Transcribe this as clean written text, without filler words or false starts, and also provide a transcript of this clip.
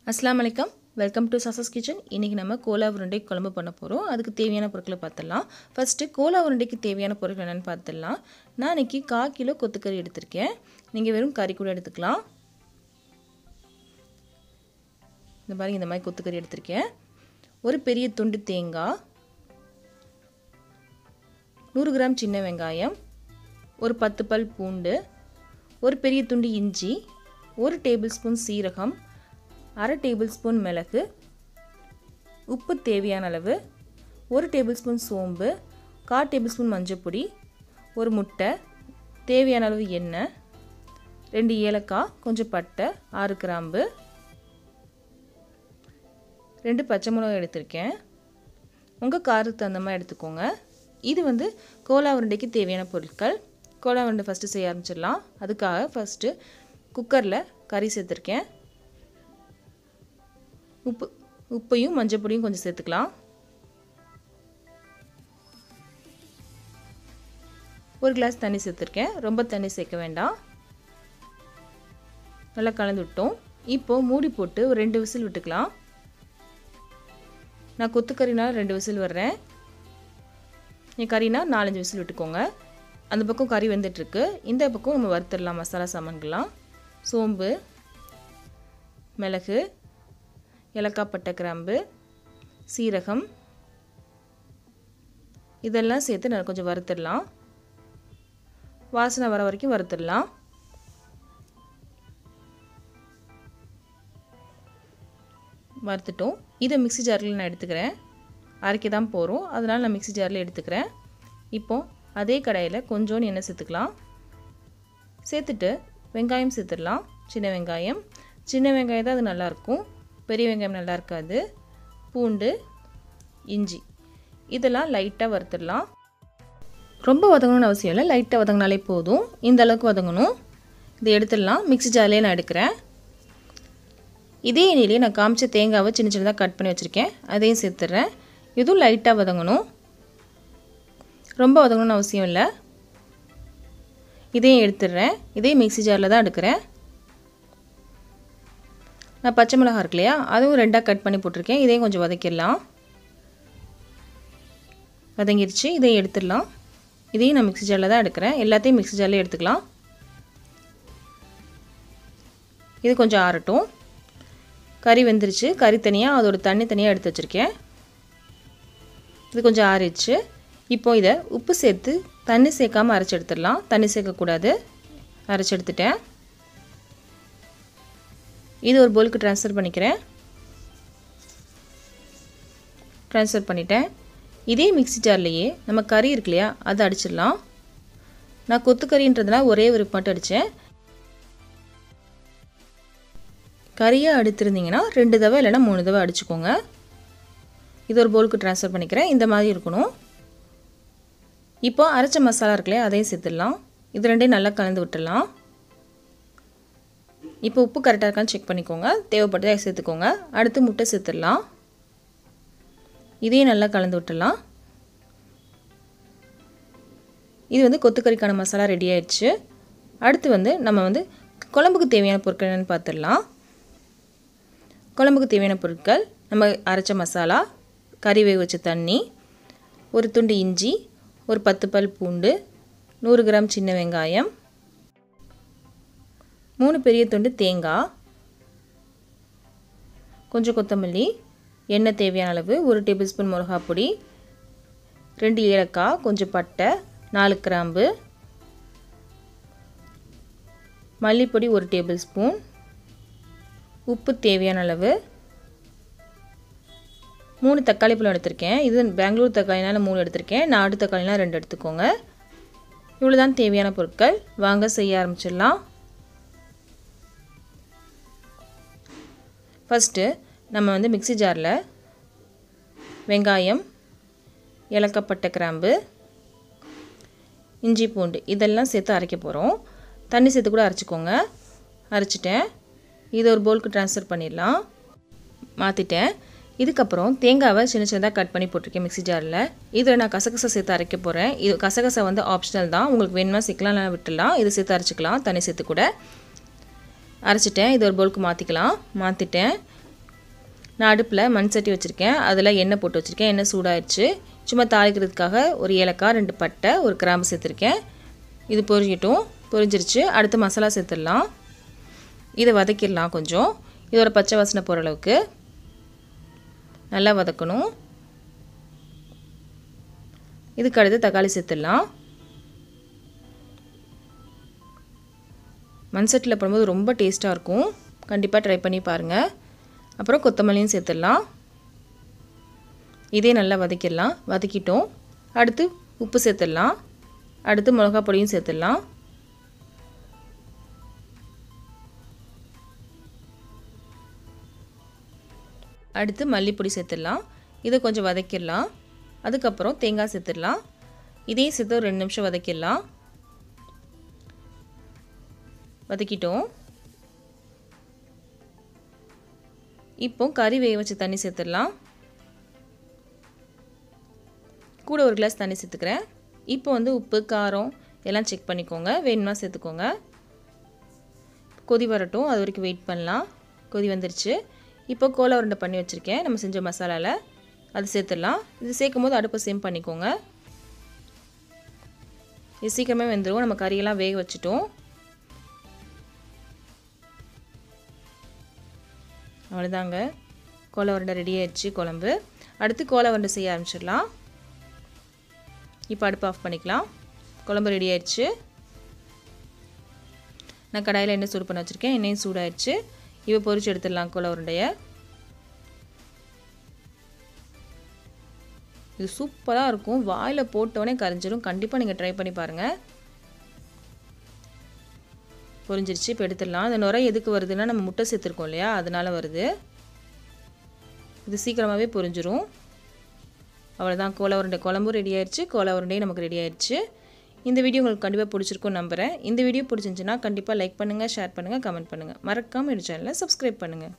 அஸ்ஸலாமு அலைக்கும். Welcome to Sasas kitchen. இன்றைக்கி நம்ம கோலா உருண்டை குழம்பு பண்ண போகிறோம். அதுக்கு தேவையான பொருட்களை பார்த்துடலாம். ஃபஸ்ட்டு கோலா உருண்டைக்கு தேவையான பொருட்கள் என்னென்னு பார்த்துடலாம். நான் இன்றைக்கி 1/4 கிலோ கொத்துக்கறி எடுத்திருக்கேன். நீங்கள் வெறும் கறி கூட எடுத்துக்கலாம். இந்த மாதிரி கொத்துக்கறி எடுத்திருக்கேன். ஒரு பெரிய துண்டு தேங்காய், 100 கிராம் சின்ன வெங்காயம், ஒரு 10 பல் பூண்டு, ஒரு பெரிய துண்டு இஞ்சி, 1 டேபிள் ஸ்பூன் சீரகம், 1/2 டேபிள் ஸ்பூன் மிளகு, உப்பு தேவையான அளவு, 1 டேபிள் ஸ்பூன் சோம்பு, 1/4 டேபிள் ஸ்பூன் மஞ்சள், ஒரு முட்டை, தேவையான அளவு எண்ணெய், 2 ஏலக்காய், கொஞ்சம் பட்டை, 6 கிராம்பு, 2 பச்சை மிளகாய் எடுத்திருக்கேன். உங்கள் காரத்துக்கு தகுந்த மாதிரி எடுத்துக்கோங்க. இது கோலா உருண்டைக்கு தேவையான பொருட்கள். கோலா உருண்டை ஃபஸ்ட்டு செய்ய ஆரம்பிச்சிடலாம். அதுக்காக ஃபஸ்ட்டு குக்கரில் கறி சேர்த்துருக்கேன். உப்பையும் மஞ்சள் பொடியும் கொஞ்சம் சேர்த்துக்கலாம். ஒரு கிளாஸ் தண்ணி சேர்த்துருக்கேன். ரொம்ப தண்ணி சேர்க்க வேண்டாம். நல்லா கலந்து விட்டோம். இப்போது மூடி போட்டு ஒரு 2 விசில் விட்டுக்கலாம். நான் கொத்துக்கறினால் 2 விசில் வர்றேன். என் கறினா 4-5 விசில் விட்டுக்கோங்க. அந்த பக்கம் கறி வெந்துட்டுருக்கு. இந்த பக்கம் நம்ம வறுத்துடலாம் மசாலா சாமான்கள்லாம். சோம்பு, மிளகு, ஏலக்காய், பட்டை, கிராம்பு, சீரகம், இதெல்லாம் சேர்த்து நான் கொஞ்சம் வறுத்துடலாம். வாசனை வர வரைக்கும் வறுத்துடலாம். வறுத்துட்டோம். இதை மிக்ஸி ஜாரில் நான் எடுத்துக்கிறேன். அரைக்க தான் போகிறோம், அதனால் நான் மிக்ஸி ஜாரில் எடுத்துக்கிறேன். இப்போது அதே கடாயில் கொஞ்சோண்டு எண்ணெய் சேர்த்துக்கலாம். சேர்த்துட்டு வெங்காயம் சேர்த்துடலாம். சின்ன வெங்காயம் தான் அது நல்லாயிருக்கும். பெரிய வெங்காயம் நல்லா இருக்காது. பூண்டு, இஞ்சி, இதெல்லாம் லைட்டாக வறுத்துடலாம். ரொம்ப வதங்கணும்னு அவசியம் இல்லை, லைட்டாக வதங்கினாலே போதும். இந்த அளவுக்கு வதங்கணும். இதை எடுத்துடலாம். மிக்ஸி ஜார்லேயே நான் எடுக்கிறேன். இதே எண்ணெயிலே நான் காமிச்ச தேங்காவை சின்ன சின்னதாக கட் பண்ணி வச்சுருக்கேன். அதையும் சேர்த்துட்றேன். இதுவும் லைட்டாக வதங்கணும், ரொம்ப வதங்கணும்னு அவசியம் இல்லை. இதையும் எடுத்துடுறேன். இதையும் மிக்ஸி ஜாரில் தான் எடுக்கிறேன். நான் பச்சை மிளகாய் இருக்கு இல்லையா, அதுவும் 2ஆக கட் பண்ணி போட்டிருக்கேன். இதையும் கொஞ்சம் வதக்கிடலாம். வதங்கிடுச்சு. இதையும் எடுத்துடலாம். இதையும் நான் மிக்ஸி ஜாரில் தான் எடுக்கிறேன். எல்லாத்தையும் மிக்ஸி ஜாரில் எடுத்துக்கலாம். இது கொஞ்சம் ஆறட்டும். கறி வெந்துருச்சு. கறி தனியாக, அதோட தண்ணி தனியாக எடுத்து வச்சுருக்கேன். இது கொஞ்சம் ஆறிடுச்சு. இப்போ இதை உப்பு சேர்த்து தண்ணி சேர்க்காமல் அரைச்சி எடுத்துடலாம். தண்ணி சேர்க்கக்கூடாது. அரைச்சி எடுத்துட்டேன். இது ஒரு பவுலுக்கு ட்ரான்ஸ்ஃபர் பண்ணிக்கிறேன். ட்ரான்ஸ்ஃபர் பண்ணிட்டேன். இதே மிக்ஸி ஜார்லேயே நம்ம கறி இருக்கு இல்லையா, அதை அடிச்சிடலாம். நான் கொத்துக்கறின்றதுனால ஒரே ஒரு மட்டும் அடித்தேன். கறியை அடித்திருந்தீங்கன்னா 2 தடவை இல்லைன்னா 3 தடவை அடிச்சுக்கோங்க. இது ஒரு பவுலுக்கு ட்ரான்ஸ்ஃபர் பண்ணிக்கிறேன். இந்த மாதிரி இருக்கணும். இப்போ அரைச்ச மசாலா இருக்கு இல்லையா, அதையும் சேர்த்துடலாம். இது ரெண்டையும் நல்லா கலந்து விட்டுடலாம். இப்போ உப்பு கரெக்டாக இருக்கான்னு செக் பண்ணிக்கோங்க. தேவைப்பட்டதை சேர்த்துக்கோங்க. அடுத்து முட்டை சேர்த்துடலாம். இதையும் நல்லா கலந்து விட்டுடலாம். இது கொத்துக்கறிக்கான மசாலா ரெடி ஆயிடுச்சு. அடுத்து நம்ம குழம்புக்கு தேவையான பொருட்கள் என்னென்னு பார்த்துடலாம். குழம்புக்கு தேவையான பொருட்கள் நம்ம அரைச்ச மசாலா, கறி வேக வச்ச தண்ணி, ஒரு துண்டு இஞ்சி, ஒரு 10 பல் பூண்டு, 100 கிராம் சின்ன வெங்காயம், 3 பெரிய துண்டு தேங்காய், கொஞ்சம் கொத்தமல்லி, எண்ணெய் தேவையான அளவு, 1 டேபிள் ஸ்பூன் மிளகாய் பொடி, 2 ஏலக்காய், கொஞ்சம் பட்டை, 4 கிராம்பு, மல்லிப்பொடி 1 டேபிள் ஸ்பூன், உப்பு தேவையான அளவு, 3 தக்காளி பழம் எடுத்திருக்கேன். இது பெங்களூர் தக்காளினால் 3 எடுத்திருக்கேன். நாட்டு தக்காளினால் 2 எடுத்துக்கோங்க. இவ்வளோ தான் தேவையான பொருட்கள். வாங்க செய்ய ஆரம்பிச்சிடலாம். ஃபஸ்ட்டு நம்ம மிக்ஸி ஜாரில் வெங்காயம், ஏலக்காய், பட்டை, கிராம்பு, இஞ்சி, பூண்டு இதெல்லாம் சேர்த்து அரைக்க போகிறோம். தண்ணி சேர்த்து கூட அரைச்சிக்கோங்க. அரைச்சிட்டேன். இதை ஒரு பவுலுக்கு ட்ரான்ஸ்ஃபர் பண்ணிடலாம். மாற்றிட்டேன். இதுக்கப்புறம் தேங்காவை சின்ன சின்னதாக கட் பண்ணி போட்டிருக்கேன் மிக்ஸி ஜாரில். இதில் நான் கசகசை சேர்த்து அரைக்க போகிறேன். இது கசகசை ஆப்ஷனல் தான். உங்களுக்கு வேணுமா சேர்க்கலாம், விட்டுடலாம். இதை சேர்த்து அரைச்சிக்கலாம், தண்ணி சேர்த்து கூட. அரைச்சிட்டேன். இது ஒரு பவுலுக்கு மாற்றிக்கலாம். மாற்றிட்டேன். நான் அடுப்பில் மண் சட்டி வச்சுருக்கேன். அதில் எண்ணெய் போட்டு வச்சுருக்கேன். எண்ணெய் சூடாயிடுச்சு. சும்மா தாளிக்கிறதுக்காக ஒரு ஏலக்காய், 2 பட்டை, ஒரு கிராம்பு சேர்த்துருக்கேன். இது பொரிஞ்சிட்டும். பொரிஞ்சிருச்சு. அடுத்து மசாலா சேர்த்துடலாம். இதை வதக்கிடலாம் கொஞ்சம். இதோட பச்சை வாசனை போகிற அளவுக்கு நல்லா வதக்கணும். இதுக்கு அடுத்து தக்காளி சேர்த்துடலாம். மண் சட்டியில் போடும்போது ரொம்ப டேஸ்ட்டாக இருக்கும். கண்டிப்பாக ட்ரை பண்ணி பாருங்கள். அப்புறம் கொத்தமல்லியும் சேர்த்துடலாம். இதே நல்லா வதக்கிடலாம். வதக்கிட்டோம். அடுத்து உப்பு சேர்த்துடலாம். அடுத்து மிளகா பொடியும் சேர்த்துடலாம். அடுத்து மல்லிப்பொடி சேர்த்துடலாம். இதை கொஞ்சம் வதக்கிடலாம். அதுக்கப்புறம் தேங்காய் சேர்த்துடலாம். இதையும் சேர்த்து ஒரு 2 நிமிஷம் வதக்கிடலாம். வதக்கிட்டோம். இப்போ கறி வேக வச்ச தண்ணி சேர்த்துடலாம். கூட ஒரு கிளாஸ் தண்ணி சேர்த்துக்கிறேன். இப்போ வந்து உப்பு, காரம் எல்லாம் செக் பண்ணிக்கோங்க. வேணும்னா சேர்த்துக்கோங்க. கொதி வரட்டும். அது வரைக்கும் வெயிட் பண்ணலாம். கொதி வந்துருச்சு. இப்போ கோலா உருண்டை பண்ணி வச்சுருக்கேன் நம்ம செஞ்ச மசாலாவில். அது சேர்த்துடலாம். இது சேர்க்கும் போது அடுப்பை சேம் பண்ணிக்கோங்க. இது சீக்கிரமே வெந்துடும். நம்ம கறியெல்லாம் வேக வச்சுட்டோம். அவ்வளோதாங்க. கோலா உருண்டை ரெடி ஆயிடுச்சு குழம்பு. அடுத்து கோலா உருண்டை செய்ய ஆரம்பிச்சிடலாம். இப்போ அடுப்பு ஆஃப் பண்ணிக்கலாம். குழம்பு ரெடி ஆயிடுச்சு. நான் கடாயில் எண்ணெய் சூடு பண்ண வச்சுருக்கேன். எண்ணெயும் சூடாயிடுச்சு. இப்போ பொரிச்சு எடுத்துடலாம் கோலா உருண்டையை. இது சூப்பராக இருக்கும். வாயில் போட்டோடனே கரைஞ்சிடும். கண்டிப்பாக நீங்கள் ட்ரை பண்ணி பாருங்கள். பொரிஞ்சிருச்சு. இப்போ எடுத்துடலாம். இந்த நுரை எதுக்கு வருதுன்னா நம்ம முட்டை சேர்த்துருக்கோம் இல்லையா, அதனால வருது. இது சீக்கிரமாகவே பொரிஞ்சிரும். அவ்வளோதான். கோலா உருண்டை குழம்பும் ரெடி ஆயிடுச்சு. கோலா உருண்டையும் நமக்கு ரெடி ஆயிடுச்சு. இந்த வீடியோ உங்களுக்கு கண்டிப்பாக பிடிச்சிருக்கும்னு நம்புகிறேன். இந்த வீடியோ பிடிச்சிருந்துச்சுன்னா கண்டிப்பாக லைக் பண்ணுங்கள், ஷேர் பண்ணுங்கள், கமெண்ட் பண்ணுங்கள். மறக்காமல் இந்த சேனலை சப்ஸ்கிரைப் பண்ணுங்கள்.